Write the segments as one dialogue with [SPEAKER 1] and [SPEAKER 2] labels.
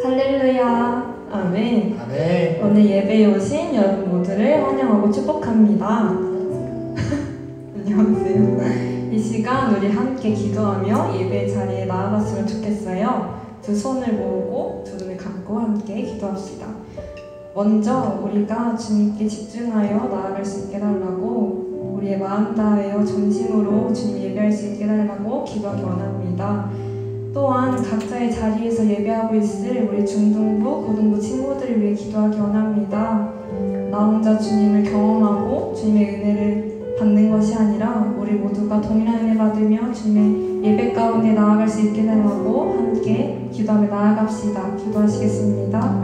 [SPEAKER 1] 할렐루야. 아멘.
[SPEAKER 2] 아멘.
[SPEAKER 1] 오늘 예배에 오신 여러분 모두를 환영하고 축복합니다. 안녕하세요. 이 시간 우리 함께 기도하며 예배 자리에 나아갔으면 좋겠어요. 두 손을 모으고 두 눈을 감고 함께 기도합시다. 먼저 우리가 주님께 집중하여 나아갈 수 있게 해달라고, 우리의 마음 다하여 전심으로 주님 예배할 수 있게 해달라고 기도하기 원합니다. 또한 각자의 자리에서 예배하고 있을 우리 중등부, 고등부 친구들을 위해 기도하기 원합니다. 나 혼자 주님을 경험하고 주님의 은혜를 받는 것이 아니라 우리 모두가 동일한 은혜 받으며 주님의 예배 가운데 나아갈 수 있게 해달라고 함께 기도하며 나아갑시다. 기도하시겠습니다.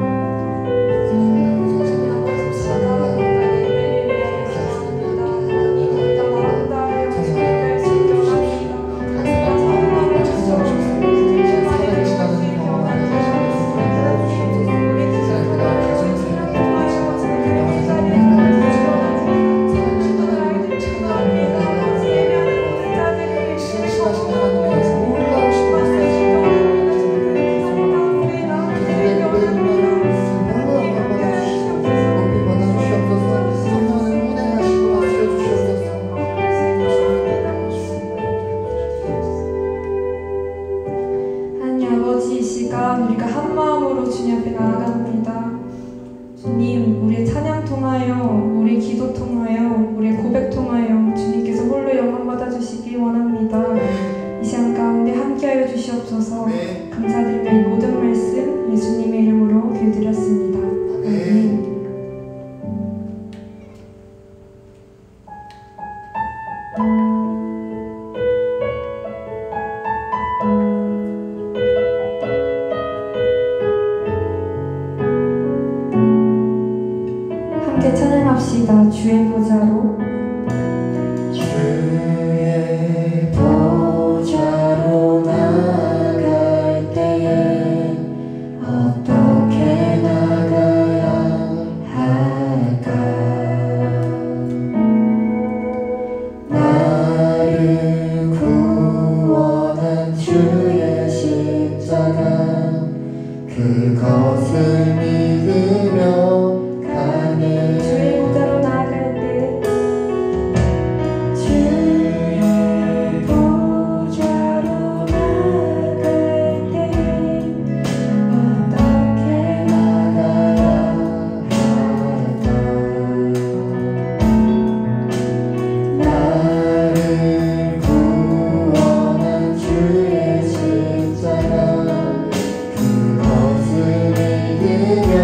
[SPEAKER 1] 아버지, 이 시간 우리가 한 마음으로 주님 앞에 나아갑니다. 주님, 우리의 찬양 통하여, 우리 기도 통하여, 우리의 고백 통하여 주님께서 홀로 영광 받아주시기 원합니다. 이 시간 가운데 함께하여 주시옵소서. 감사드리며 이 모든 말씀 예수님의 이름으로 기도드렸습니다. 아멘. 함께 찬양합시다. 주의 보좌로.
[SPEAKER 2] 주의 보좌로 나갈 때에 어떻게 나가야 할까? 나를 구원한 주의 십자가, 그것을 믿으며
[SPEAKER 1] 주의 보좌로 나아갈 때,
[SPEAKER 2] 주의 보좌로 나갈 때 어떻게 나가야 할까? 나를 구원한 주의 십자가, 그것을 믿으며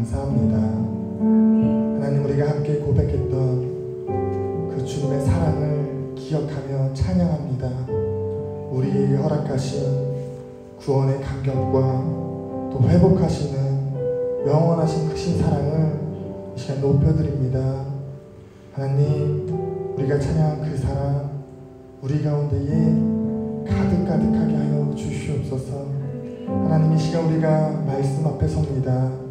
[SPEAKER 3] 감사합니다. 하나님, 우리가 함께 고백했던 그 주님의 사랑을 기억하며 찬양합니다. 우리에게 허락하신 구원의 감격과 또 회복하시는 영원하신 크신 사랑을 이 시간 높여드립니다. 하나님, 우리가 찬양한 그 사랑 우리 가운데에 가득가득하게 하여 주시옵소서. 하나님, 이 시간 우리가 말씀 앞에 섭니다.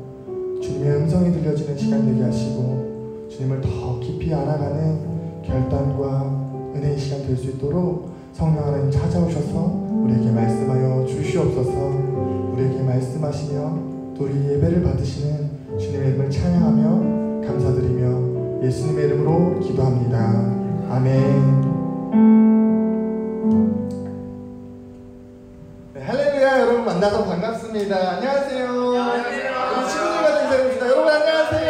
[SPEAKER 3] 주님의 음성이 들려지는 시간 되게 하시고 주님을 더 깊이 알아가는 결단과 은혜의 시간 될 수 있도록 성령 하나님 찾아오셔서 우리에게 말씀하여 주시옵소서. 우리에게 말씀하시며 또 우리 예배를 받으시는 주님의 이름을 찬양하며 감사드리며 예수님의 이름으로 기도합니다. 아멘. 네, 할렐루야. 여러분 만나서 반갑습니다. 안녕하세요.
[SPEAKER 4] 안녕하세요.
[SPEAKER 3] 우리 친구들과 인사해봅시다. 여러분 안녕하세요.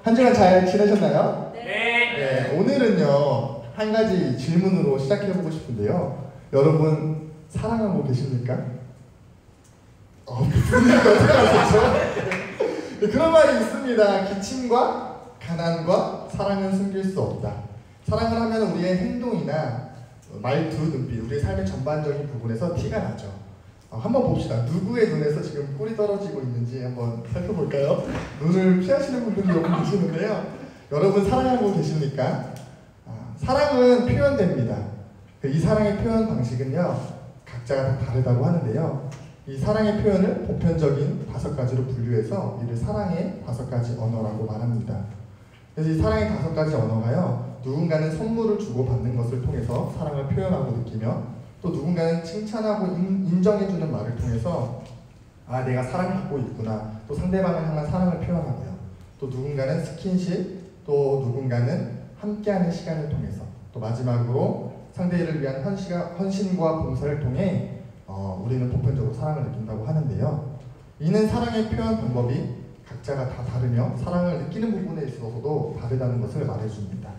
[SPEAKER 3] 한 주간 잘 지내셨나요? 네. 오늘은요 한 가지 질문으로 시작해보고 싶은데요. 여러분 사랑하고 계십니까? 분위기가 어떡하셨죠? 그런 말이 있습니다. 기침과 가난과 사랑은 숨길 수 없다. 사랑을 하면 우리의 행동이나 말투, 눈빛, 우리의 삶의 전반적인 부분에서 티가 나죠. 한번 봅시다. 누구의 눈에서 지금 꿀이 떨어지고 있는지 한번 살펴볼까요? 눈을 피하시는 분들이 여기 계시는데요. 여러분 사랑하고 계십니까? 사랑은 표현됩니다. 이 사랑의 표현 방식은요 각자가 다 다르다고 하는데요. 이 사랑의 표현을 보편적인 5가지로 분류해서 이를 사랑의 5가지 언어라고 말합니다. 그래서 이 사랑의 5가지 언어가요, 누군가는 선물을 주고 받는 것을 통해서 사랑을 표현하고 느끼며, 또 누군가는 칭찬하고 인정해주는 말을 통해서 아 내가 사랑받고 있구나, 또 상대방을 향한 사랑을 표현하고요. 또 누군가는 스킨십, 또 누군가는 함께하는 시간을 통해서, 또 마지막으로 상대를 위한 헌신과 봉사를 통해 우리는 보편적으로 사랑을 느낀다고 하는데요. 이는 사랑의 표현 방법이 각자가 다 다르며 사랑을 느끼는 부분에 있어서도 다르다는 것을 말해줍니다.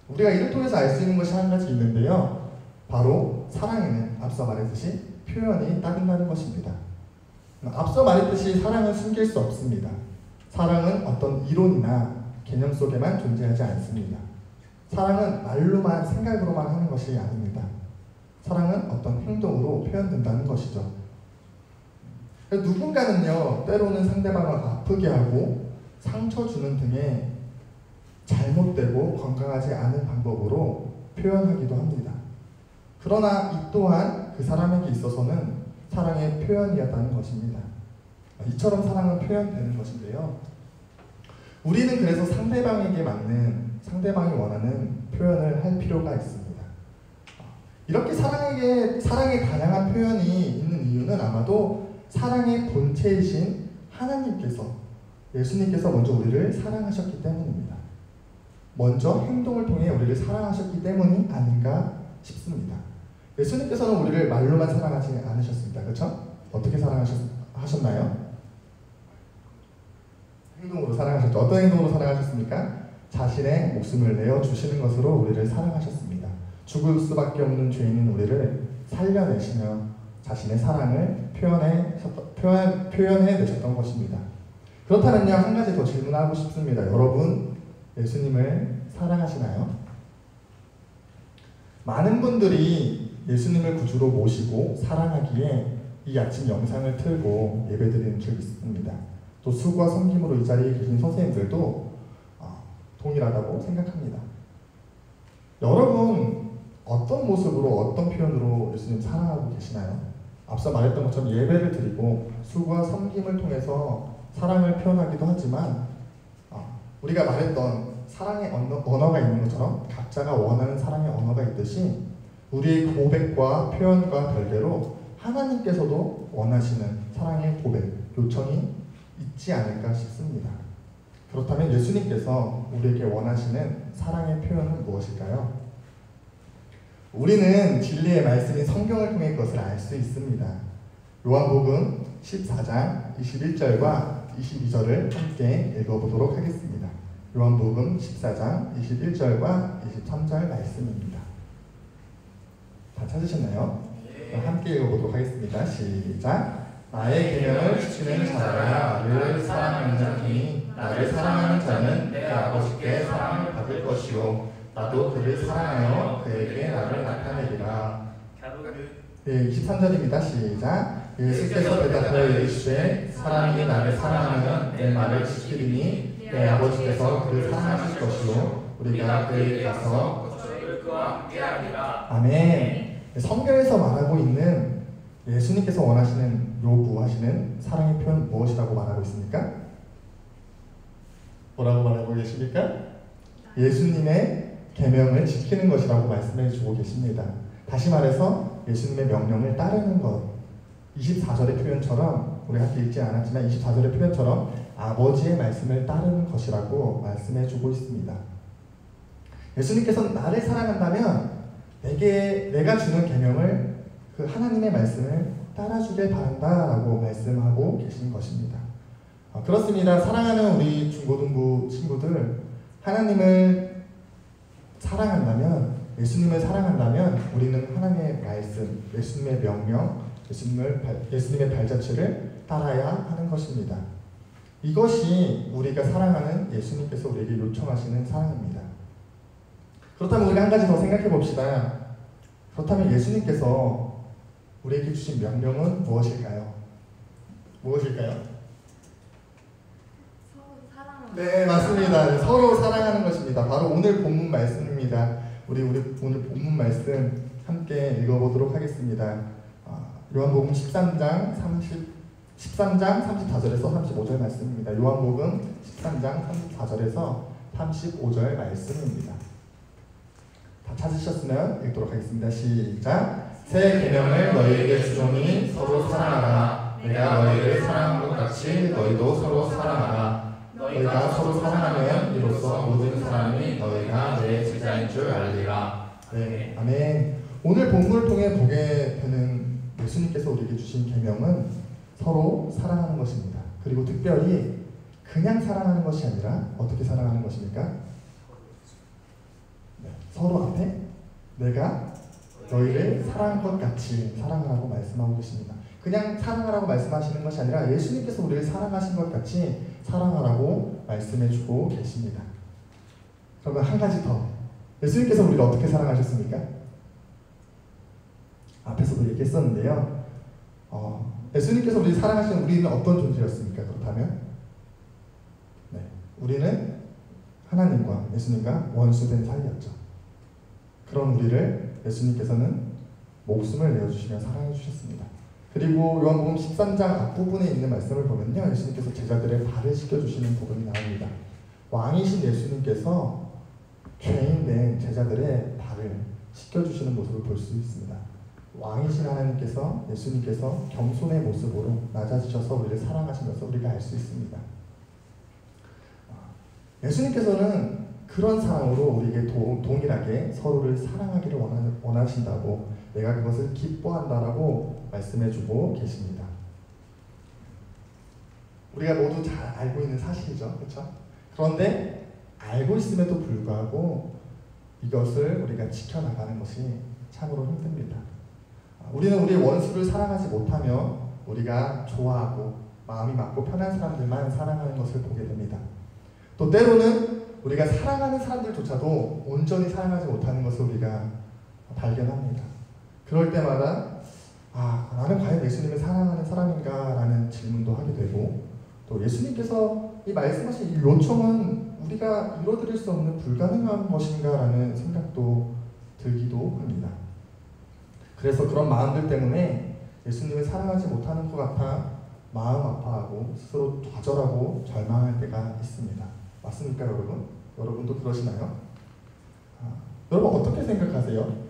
[SPEAKER 3] 우리가 이를 통해서 알 수 있는 것이 한 가지 있는데요. 바로 사랑에는 앞서 말했듯이 표현이 따른다는 것입니다. 앞서 말했듯이 사랑은 숨길 수 없습니다. 사랑은 어떤 이론이나 개념 속에만 존재하지 않습니다. 사랑은 말로만, 생각으로만 하는 것이 아닙니다. 사랑은 어떤 행동으로 표현된다는 것이죠. 누군가는요, 때로는 상대방을 아프게 하고 상처 주는 등의 잘못되고 건강하지 않은 방법으로 표현하기도 합니다. 그러나 이 또한 그 사람에게 있어서는 사랑의 표현이었다는 것입니다. 이처럼 사랑은 표현되는 것인데요. 우리는 그래서 상대방에게 맞는, 상대방이 원하는 표현을 할 필요가 있습니다. 이렇게 사랑의 다양한 표현이 있는 이유는 아마도 사랑의 본체이신 하나님께서, 예수님께서 먼저 우리를 사랑하셨기 때문입니다. 먼저 행동을 통해 우리를 사랑하셨기 때문이 아닌가 싶습니다. 예수님께서는 우리를 말로만 사랑하지 않으셨습니다. 그렇죠? 어떻게 사랑하셨나요? 행동으로 사랑하셨죠. 어떤 행동으로 사랑하셨습니까? 자신의 목숨을 내어 주시는 것으로 우리를 사랑하셨습니다. 죽을 수밖에 없는 죄인인 우리를 살려내시며 자신의 사랑을 표현해내셨던 것입니다. 그렇다면요, 한 가지 더 질문하고 싶습니다. 여러분, 예수님을 사랑하시나요? 많은 분들이 예수님을 구주로 모시고 사랑하기에 이 아침 영상을 틀고 예배드리는 줄 믿습니다. 또 수고와 섬김으로 이 자리에 계신 선생님들도 동일하다고 생각합니다. 여러분, 어떤 모습으로, 어떤 표현으로 예수님 사랑하고 계시나요? 앞서 말했던 것처럼 예배를 드리고 수고와 섬김을 통해서 사랑을 표현하기도 하지만 우리가 말했던 사랑의 언어가 있는 것처럼 각자가 원하는 사랑의 언어가 있듯이 우리의 고백과 표현과 별개로 하나님께서도 원하시는 사랑의 고백, 요청이 있지 않을까 싶습니다. 그렇다면 예수님께서 우리에게 원하시는 사랑의 표현은 무엇일까요? 우리는 진리의 말씀인 성경을 통해 그것을 알 수 있습니다. 요한복음 14장 21절과 22절을 함께 읽어보도록 하겠습니다. 요한복음 14장 21절과 23절 말씀입니다. 다 찾으셨나요? 함께 읽어보도록 하겠습니다. 시작! 나의 계명을 지키는 자라야 나를 사랑하느니 나를 사랑하는 자는 내 아버지께 사랑을 받을 것이요 나도 그를 사랑하여 그에게 나를 나타내리라. 네, 23절입니다. 시작. 예수께서 대답하여 이르시되 사람이 나를 사랑하면 내 말을 지키리니 내 아버지께서 그를 사랑하실 것이요 우리가 그에게 가서 그와 함께하리라. 아멘. 성경에서 말하고 있는 예수님께서 원하시는 요구하시는 사랑의 표현 무엇이라고 말하고 있습니까? 뭐라고 말하고 계십니까? 예수님의 계명을 지키는 것이라고 말씀해 주고 계십니다. 다시 말해서 예수님의 명령을 따르는 것. 24절의 표현처럼 우리가 함께 읽지 않았지만 24절의 표현처럼 아버지의 말씀을 따르는 것이라고 말씀해 주고 있습니다. 예수님께서 나를 사랑한다면 내가 주는 계명을 그 하나님의 말씀을 따라주길 바란다라고 말씀하고 계신 것입니다. 그렇습니다. 사랑하는 우리 중고등부 친구들, 하나님을 사랑한다면, 예수님을 사랑한다면 우리는 하나님의 말씀, 예수님의 명령, 예수님의 발자취를 따라야 하는 것입니다. 이것이 우리가 사랑하는 예수님께서 우리에게 요청하시는 사랑입니다. 그렇다면 우리가 한 가지 더 생각해 봅시다. 그렇다면 예수님께서 우리에게 주신 명령은 무엇일까요? 무엇일까요?
[SPEAKER 4] 서로 사랑하는.
[SPEAKER 3] 네, 맞습니다. 서로 사랑하는 것입니다. 바로 오늘 본문 말씀입니다. 우리 오늘 본문 말씀 함께 읽어보도록 하겠습니다. 요한복음 13장 34절에서 35절 말씀입니다. 요한복음 13장 34절에서 35절 말씀입니다. 다 찾으셨으면 읽도록 하겠습니다. 시작. 새 계명을 너희에게 주노니 서로 사랑하라. 내가 너희를 사랑한 것 같이 너희도 서로 사랑하라. 너희가 서로 사랑하면 이로써 모든 사람이 너희가 내 제자인 줄 알리라. 네, 아멘. 오늘 본문을 통해 보게 되는 예수님께서 우리에게 주신 계명은 서로 사랑하는 것입니다. 그리고 특별히 그냥 사랑하는 것이 아니라 어떻게 사랑하는 것입니까? 네, 서로 앞에 내가 너희를 사랑한 것 같이 사랑하라고 말씀하고 계십니다. 그냥 사랑하라고 말씀하시는 것이 아니라 예수님께서 우리를 사랑하신 것 같이 사랑하라고 말씀해주고 계십니다. 그러면 한 가지 더, 예수님께서 우리를 어떻게 사랑하셨습니까? 앞에서도 얘기했었는데요. 예수님께서 우리를 사랑하신 우리는 어떤 존재였습니까? 그렇다면 네, 우리는 하나님과 예수님과 원수된 사이였죠. 그런 우리를 예수님께서는 목숨을 내어주시며 사랑해 주셨습니다. 그리고 요한복음 13장 앞부분에 있는 말씀을 보면요, 예수님께서 제자들의 발을 씻겨주시는 부분이 나옵니다. 왕이신 예수님께서 죄인된 제자들의 발을 씻겨주시는 모습을 볼 수 있습니다. 왕이신 하나님께서, 예수님께서 겸손의 모습으로 낮아지셔서 우리를 사랑하시면서 우리가 알 수 있습니다. 예수님께서는 그런 사랑으로 우리에게 동일하게 서로를 사랑하기를 원하신다고, 내가 그것을 기뻐한다라고 말씀해주고 계십니다. 우리가 모두 잘 알고 있는 사실이죠, 그렇죠? 그런데 알고 있음에도 불구하고 이것을 우리가 지켜나가는 것이 참으로 힘듭니다. 우리는 우리의 원수를 사랑하지 못하며 우리가 좋아하고 마음이 맞고 편한 사람들만 사랑하는 것을 보게 됩니다. 또 때로는 우리가 사랑하는 사람들조차도 온전히 사랑하지 못하는 것을 우리가 발견합니다. 그럴 때마다 나는 과연 예수님을 사랑하는 사람인가? 라는 질문도 하게 되고, 또 예수님께서 이 말씀하신 이 요청은 우리가 이뤄드릴 수 없는 불가능한 것인가? 라는 생각도 들기도 합니다. 그래서 그런 마음들 때문에 예수님을 사랑하지 못하는 것 같아 마음 아파하고 스스로 좌절하고 절망할 때가 있습니다. 맞습니까, 여러분? 여러분도 그러시나요? 여러분 어떻게 생각하세요?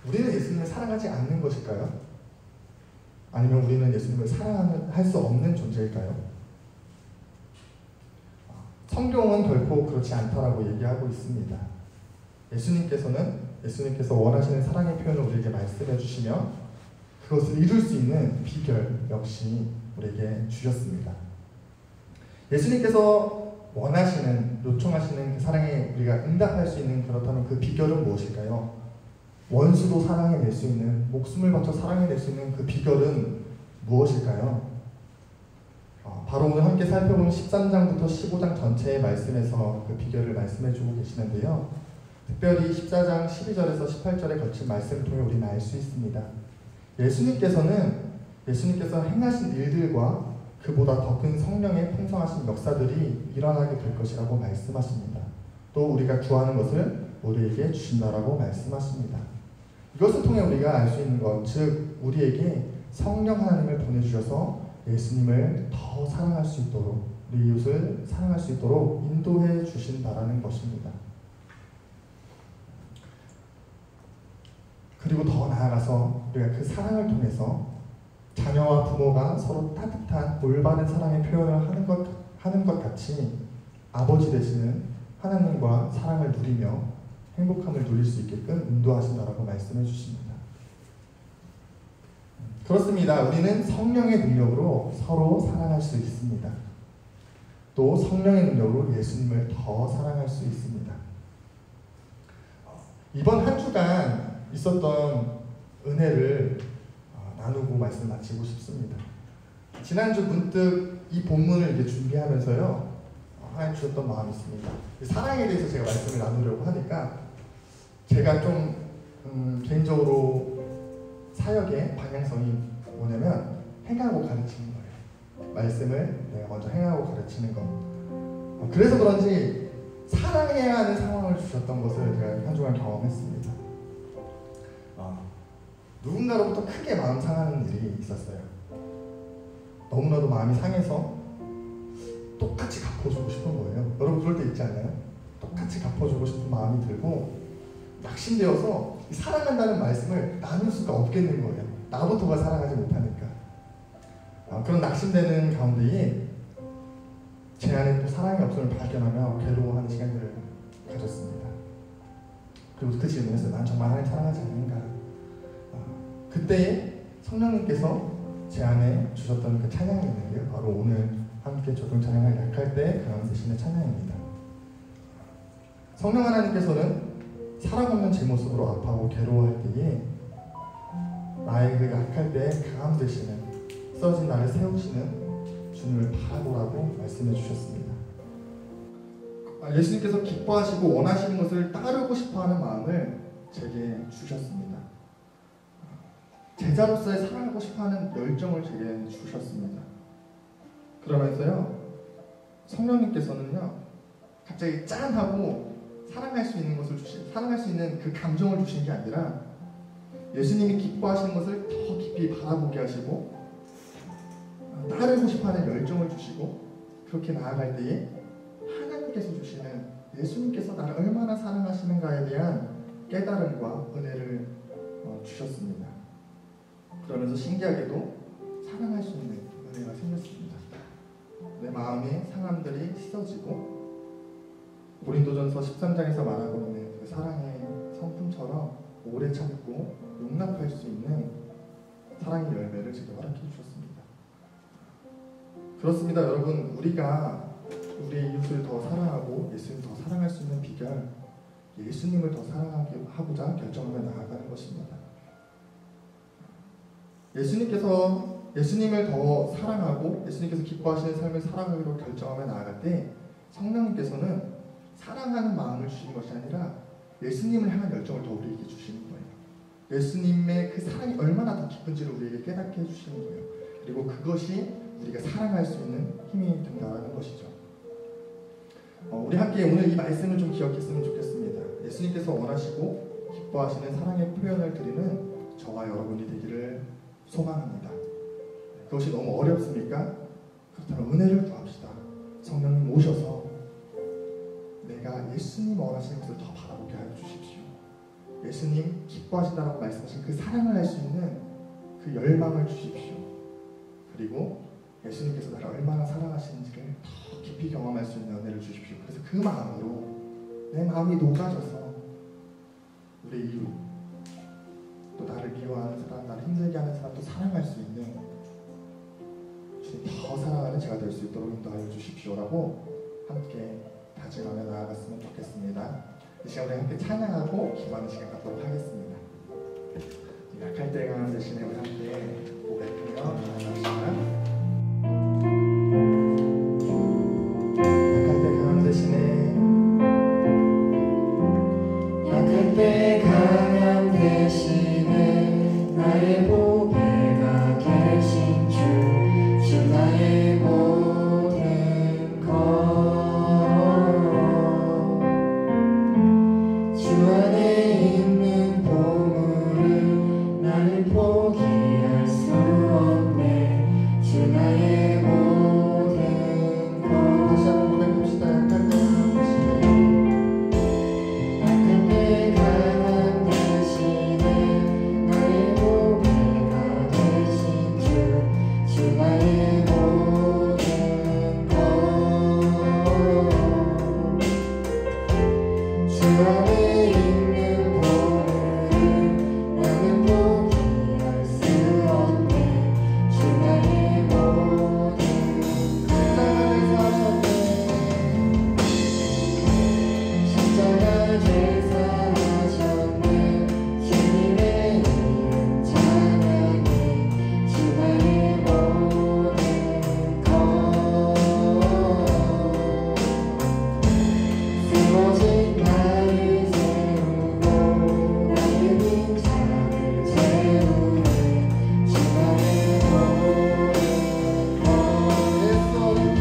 [SPEAKER 3] 우리는 예수님을 사랑하지 않는 것일까요? 아니면 우리는 예수님을 사랑할 수 없는 존재일까요? 성경은 결코 그렇지 않다라고 얘기하고 있습니다. 예수님께서 원하시는 사랑의 표현을 우리에게 말씀해 주시며 그것을 이룰 수 있는 비결 역시 우리에게 주셨습니다. 예수님께서 요청하시는 사랑에 우리가 응답할 수 있는, 그렇다면 그 비결은 무엇일까요? 원수도 사랑해낼 수 있는, 목숨을 바쳐 사랑해낼 수 있는 그 비결은 무엇일까요? 바로 오늘 함께 살펴본 13장부터 15장 전체의 말씀에서 그 비결을 말씀해주고 계시는데요. 특별히 14장 12절에서 18절에 거친 말씀을 통해 우리는 알 수 있습니다. 예수님께서 행하신 일들과 그보다 더 큰 성령의 풍성하신 역사들이 일어나게 될 것이라고 말씀하십니다. 또 우리가 구하는 것을 우리에게 주신다라고 말씀하십니다. 이것을 통해 우리가 알 수 있는 것, 즉 우리에게 성령 하나님을 보내주셔서 예수님을 더 사랑할 수 있도록, 우리 이웃을 사랑할 수 있도록 인도해 주신다라는 것입니다. 그리고 더 나아가서 우리가 그 사랑을 통해서 자녀와 부모가 서로 따뜻한 올바른 사랑의 표현을 하는 것 같이 아버지 되시는 하나님과 사랑을 누리며 행복함을 누릴 수 있게끔 인도하신다라고 말씀해 주십니다. 그렇습니다. 우리는 성령의 능력으로 서로 사랑할 수 있습니다. 또 성령의 능력으로 예수님을 더 사랑할 수 있습니다. 이번 한 주간 있었던 은혜를 나누고 말씀 마치고 싶습니다. 지난주 문득 이 본문을 이제 준비하면서요, 하나님 주셨던 마음이 있습니다. 사랑에 대해서 제가 말씀을 나누려고 하니까 제가 좀 개인적으로 사역의 방향성이 뭐냐면 행하고 가르치는 거예요. 말씀을 내가 먼저 행하고 가르치는 것. 그래서 그런지 사랑해야 하는 상황을 주셨던 것을 제가 한 주간 경험했습니다. 누군가로부터 크게 마음 상하는 일이 있었어요. 너무나도 마음이 상해서 똑같이 갚아주고 싶은 거예요. 여러분 그럴 때 있지 않나요? 똑같이 갚아주고 싶은 마음이 들고 낙심되어서 사랑한다는 말씀을 나눌 수가 없겠는 거예요. 나부터가 사랑하지 못하니까. 그런 낙심되는 가운데에 제 안에 또 사랑의 없음을 발견하며 괴로워하는 시간들을 가졌습니다. 그리고 그 질문을 했어요. 난 정말 하나님 사랑하지 않는가? 그때에 성령님께서 제 안에 주셨던 그 찬양이 있는데요. 바로 오늘 함께 적용 찬양을 약할 때 강한 되시는 찬양입니다. 성령 하나님께서는 사랑 없는 제 모습으로 아파하고 괴로워할 때에 나의 그 약할 때 강함 되시는, 쓰러진 나를 세우시는 주님을 바라보라고 말씀해 주셨습니다. 예수님께서 기뻐하시고 원하시는 것을 따르고 싶어하는 마음을 제게 주셨습니다. 제자로서의 사랑하고 싶어하는 열정을 제게 주셨습니다. 그러면서요, 성령님께서는요, 갑자기 짠 하고 사랑할 수 있는 것을 사랑할 수 있는 그 감정을 주신 게 아니라 예수님이 기뻐하시는 것을 더 깊이 바라보게 하시고 따르고 싶어하는 열정을 주시고, 그렇게 나아갈 때에 하나님께서 주시는, 예수님께서 나를 얼마나 사랑하시는가에 대한 깨달음과 은혜를 주셨습니다. 그러면서 신기하게도 사랑할 수 있는 은혜가 생겼습니다. 내 마음의 상함들이 씻어지고 고린도전서 13장에서 말하고 있는 그 사랑의 성품처럼 오래 참고 용납할 수 있는 사랑의 열매를 제게 허락해 주셨습니다. 그렇습니다. 여러분, 우리가 우리 이웃을 더 사랑하고 예수님을 더 사랑할 수 있는 비결, 예수님을 더 사랑하고자 결정하며 나아가는 것입니다. 예수님을 더 사랑하고 예수님께서 기뻐하시는 삶을 살아가기로 결정하며 나아갈 때 성령님께서는 사랑하는 마음을 주시는 것이 아니라 예수님을 향한 열정을 더 우리에게 주시는 거예요. 예수님의 그 사랑이 얼마나 더 깊은지를 우리에게 깨닫게 해주시는 거예요. 그리고 그것이 우리가 사랑할 수 있는 힘이 된다는 것이죠. 우리 함께 오늘 이 말씀을 좀 기억했으면 좋겠습니다. 예수님께서 원하시고 기뻐하시는 사랑의 표현을 드리는 저와 여러분이 되기를 소망합니다. 그것이 너무 어렵습니까? 그렇다면 은혜를 구합시다. 성령님 오셔서 내가 예수님 원하시는 것을 더 바라보게 하여 주십시오. 예수님 기뻐하신다라고 말씀하신 그 사랑을 할 수 있는 그 열망을 주십시오. 그리고 예수님께서 나를 얼마나 사랑하시는지를 더 깊이 경험할 수 있는 은혜를 주십시오. 그래서 그 마음으로 내 마음이 녹아져서 우리 이웃, 또 나를 미워하는 사람, 나를 힘들게 하는 사람도 사랑할 수 있는, 주님 더 사랑하는 제가 될 수 있도록 인도하여 주십시오라고 함께 다짐하며 나아갔으면 좋겠습니다. 이 시간 우리 함께 찬양하고 기도하는 시간 갖도록 하겠습니다. 약할 때가 대신에 우리 함께 고백하며 나아갑시다. 약할 때 강함 대신에 나의 보배가 되신 주 나의 모든 것 주 안에 있는 보물을 나는 포기할 수 없네 주 나의 모든 것 다시 한번 고백합시다. 약할 때 강함 대신에 나의 보배가 되신 주 나의 모든 것 주 안에 있는 보물을 나는 포기할 수 없네 주 나의 모든 십자가 제사하셨네 주님의 이름 찬양해 주 나의 모든 것 쓰러진 나를 세우고 나의 빈장을 채우네 주 나의 모든 것 예수 어린 양 예수 어린 양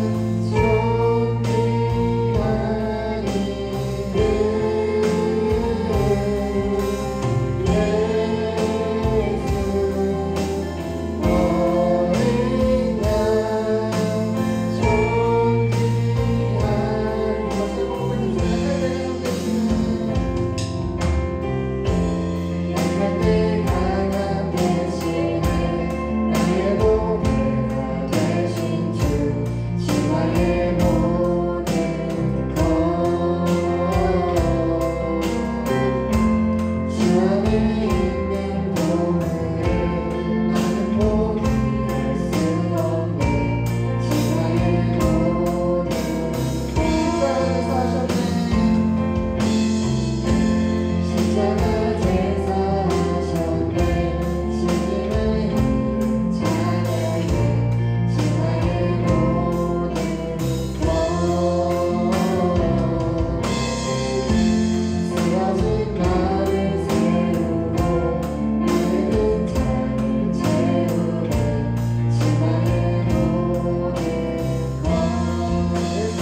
[SPEAKER 3] 존귀한 이름 약할 때 강함 대신에 나의 보배가 되신 주 나의 모든 것 주 안에 있는 보물을 나는 포기할 수 없네 주 나의 모든 십자가 제사하셨네 주님의 이름 찬양해 주 나의 모든 것 쓰러진 나를 세우고 나의 빈장을 채우네 주 나의 모든 것 예수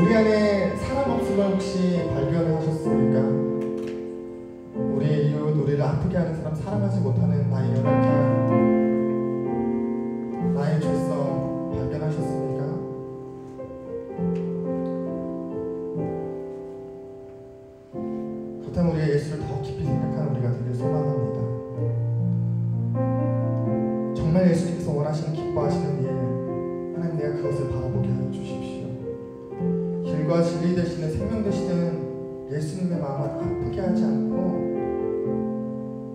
[SPEAKER 3] 우리 안에 사랑 없음을 혹시 발견하셨습니까? 우리의 이웃, 우리를 아프게 하는 사람, 사랑하지 못하는 나의 연약함, 나의 죄성 발견하셨습니까? 그렇다면 우리가 예수를 더 깊이 생각하는 우리가 되길 소망합니다. 정말 예수님께서 원하시는 기뻐하시는 일, 하나님 내가 그것을 바라보게 하여 주십시오. 길과 진리 되시는 생명 되시는 예수님의 마음을 아프게 하지 않고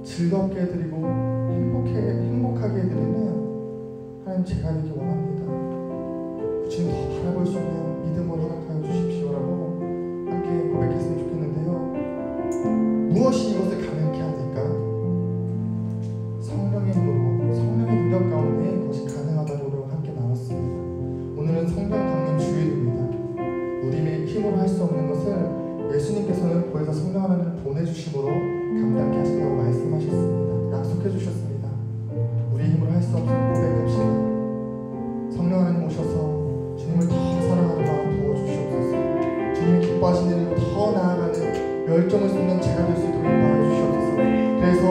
[SPEAKER 3] 즐겁게 해드리고 행복하게 해드리는 하나님 제가 되기 원합니다. 주님 더 바라볼 수 있는 믿음을 허락하여 주십시오라고 함께 고백했으면 좋겠는데요. 무엇이 이것을 가능케 합니까? 성령의 힘으로, 성령의 능력 가운데 그것이 가능하다고 함께 나눴습니다. 오늘은 성령 강림 주일입니다. 우리의 힘으로 할 수 없는 것을 예수님께서는 주심으로 감당케 하신다고 말씀하셨습니다. 약속해 주셨습니다. 우리의 힘으로 할 수 없음을 고백합시다. 성령 하나님 오셔서 주님을 더 사랑하는 마음 부어주시옵소서. 주님이 기뻐하시는 일로 더 나아가는 열정을 쏟는 제가 될 수 있도록 인도하여 주시옵소서. 그래서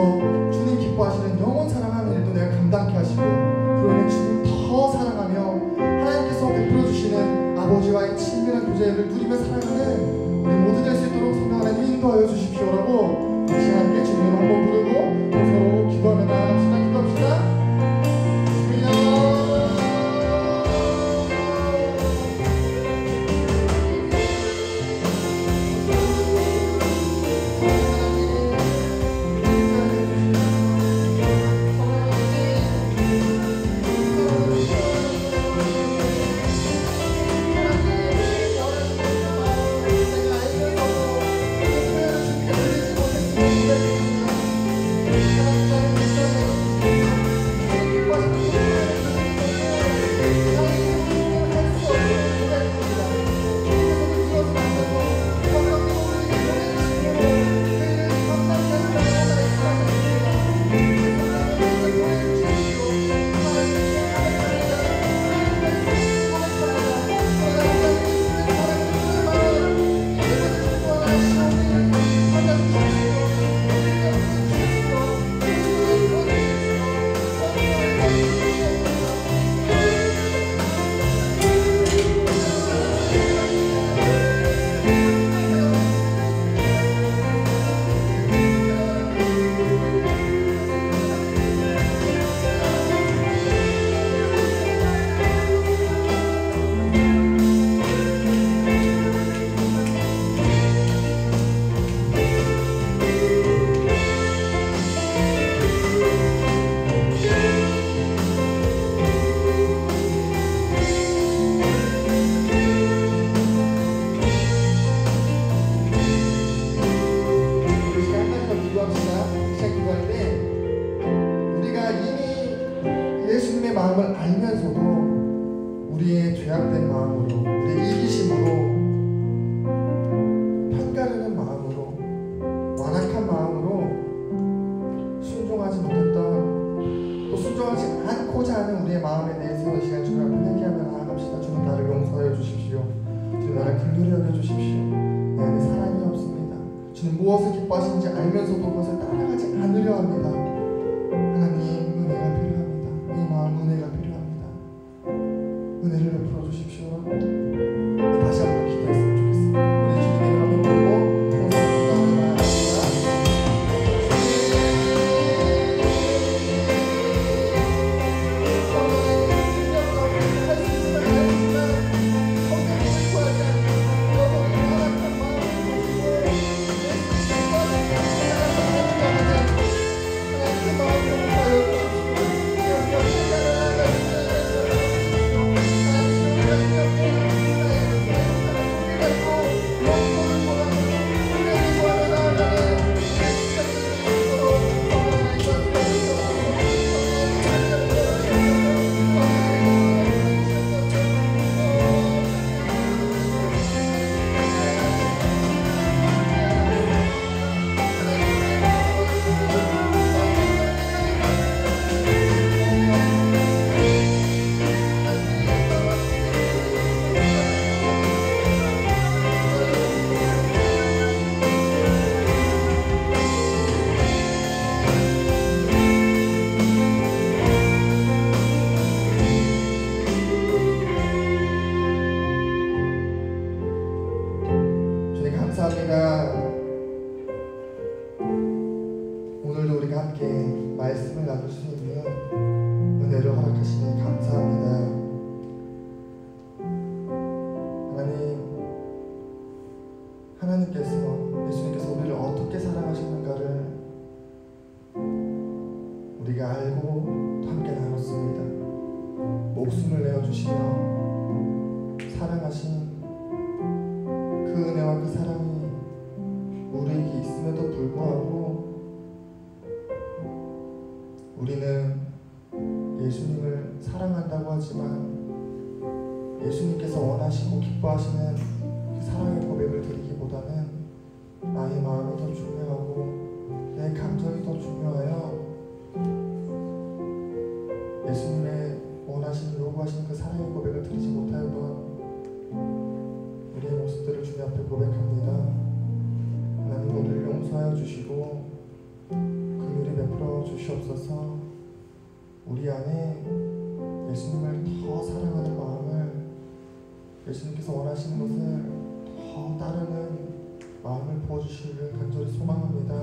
[SPEAKER 3] 주님 기뻐하시는 영원 사랑하는 일도 내가 감당케 하시고, 그로 인해 주님 더 사랑하며 하나님께서 베풀어 주시는 아버지와의 친밀한 교제를 누리며 살아가는 우리 모두 될 수 있도록 성령 하나님 인도하여 주십시오라고 다시 함께 주님을 한번 부르고 서로 기도하며 나아갑시다. 기도합시다. 마음을 알면서도 우리의 죄악된 마음으로, 우리의 이기심으로, 편가르는 마음으로, 완악한 마음으로 순종하지 못했던, 또 순종하지 않고자 하는 우리의 마음에 대해서 이 시간 주님 앞에 회개하며 나아갑시다. 주님 나를 용서하여 주십시오. 주님 나를 긍휼히 여겨 주십시오. 내 안에 사랑이 없습니다. 주님 무엇을 기뻐하시는지 알면서도 그것을 따라가지 않으려 합니다. 하나님 은혜가 필요합니다. 이 마음 은혜가 필요합니다. 은혜를 베풀어 주십시오. 다시 한번 기도했으면 좋겠습니다. 우리 주님의 한번 보고 동성으로 나아갑시다. 감사합니다. 오늘도 우리가 함께 말씀을 나눌 수 있는 은혜를 허락하시니 감사합니다. 하나님께서, 예수님께서 우리를 어떻게 사랑하셨는가를 우리가 알고 또 함께 나눴습니다. 목숨을 내어주시며 사랑하신 그 은혜와 그 사랑이 우리에게 있음에도 불구하고 우리는 예수님을 사랑한다고 하지만 예수님께서 원하시고 기뻐하시는 그 사랑의 고백을 드리기보다는 나의 마음이 더 중요하고 내 감정이 더 중요하여 예수님의 원하시는 요구하시는 그 사랑의 고백을 드리지 못하였던 우리의 모습들을 주님 앞에 고백합니다. 하나님 우리를 용서하여 주시고 긍휼히 베풀어 주시옵소서. 우리 안에 예수님을 더 사랑하는 마음을, 예수님께서 원하시는 것을 더 따르는 마음을 부어주시기를 간절히 소망합니다.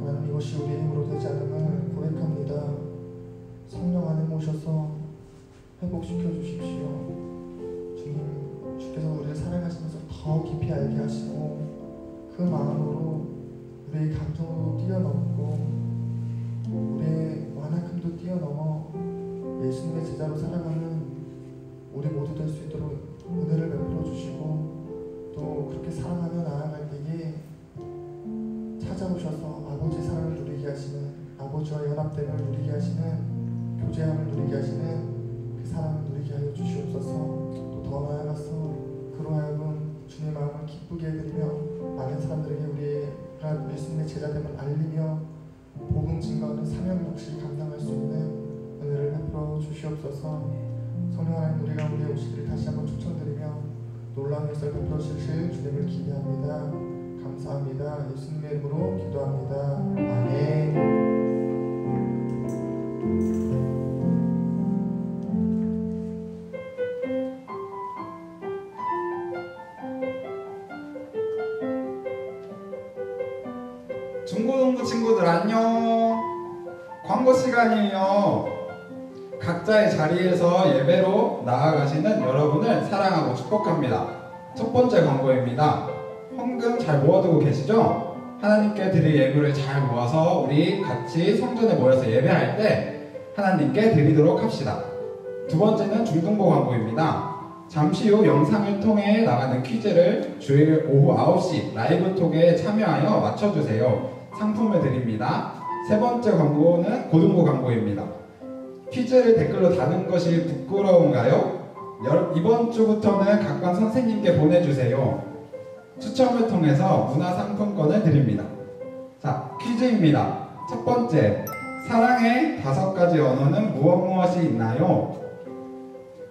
[SPEAKER 3] 하나님 이것이 우리의 힘으로 되지 않음을 고백합니다. 성령 안에 모셔서 회복시켜 주십시오. 주님, 주께서 우리를 사랑하시는 것을 더 깊이 알게 하시고 그 마음으로 우리의 감정으로 뛰어넘고 우리의 완악함도 뛰어넘어 예수님의 제자로 살아가는 우리 모두 될 수 있도록 은혜를 베풀어 주시고 또 그렇게 사랑하며 나아갈 때에 찾아오셔서 아버지의 사랑을 누리게 하시는, 아버지와 연합됨을 누리게 하시는, 교제함을 누리게 하시는 그 사랑을 누리게 하여 주시옵소서. 또 더 나아가서 그로 하여금 주님의 마음을 기쁘게 해드리며 많은 사람들에게 우리가 예수님의 제자됨을 알리며 복음 증거하는 사명 몫을 감당할 수 있는 은혜를 베풀어 주시옵소서. 성령 하나님, 우리가 우리의 오시기를 다시 한번 추천드리며 놀라운 일을 베풀어 주실 주님을 기대합니다. 감사합니다. 예수님의 이름으로 기도합니다. 아멘.
[SPEAKER 4] 중고등부 친구들 안녕. 광고 시간이에요. 각자의 자리에서 예배로 나아가시는 여러분을 사랑하고 축복합니다. 첫 번째 광고입니다. 헌금 잘 모아두고 계시죠? 하나님께 드릴 예물을 잘 모아서 우리 같이 성전에 모여서 예배할 때 하나님께 드리도록 합시다. 두 번째는 중등부 광고입니다. 잠시 후 영상을 통해 나가는 퀴즈를 주일 오후 9시 라이브톡에 참여하여 맞춰주세요. 상품을 드립니다. 세 번째 광고는 고등부 광고입니다. 퀴즈를 댓글로 다는 것이 부끄러운가요? 이번 주부터는 각반 선생님께 보내주세요. 추첨을 통해서 문화상품권을 드립니다. 자, 퀴즈입니다. 첫 번째, 사랑의 5가지 언어는 무엇이 있나요?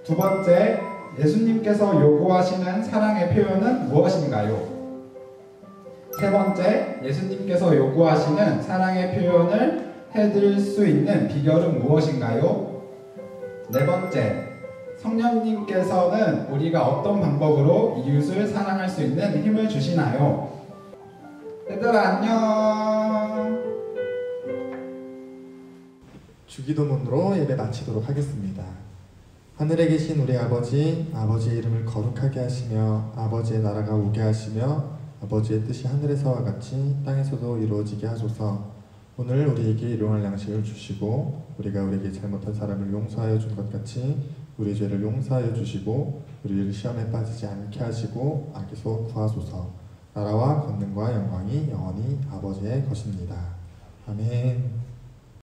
[SPEAKER 4] 두 번째, 예수님께서 요구하시는 사랑의 표현은 무엇인가요? 세 번째, 예수님께서 요구하시는 사랑의 표현을 해드릴 수 있는 비결은 무엇인가요? 네 번째, 성령님께서는 우리가 어떤 방법으로 이웃을 사랑할 수 있는 힘을 주시나요? 얘들아 안녕.
[SPEAKER 3] 주기도문으로 예배 마치도록 하겠습니다. 하늘에 계신 우리 아버지, 아버지의 이름을 거룩하게 하시며 아버지의 나라가 오게 하시며 아버지의 뜻이 하늘에서와 같이 땅에서도 이루어지게 하소서. 오늘 우리에게 일용할 양식을 주시고 우리가 우리에게 잘못한 사람을 용서하여 준 것 같이 우리 죄를 용서하여 주시고 우리를 시험에 빠지지 않게 하시고 악에서 구하소서. 나라와 권능과 영광이 영원히 아버지의 것입니다. 아멘.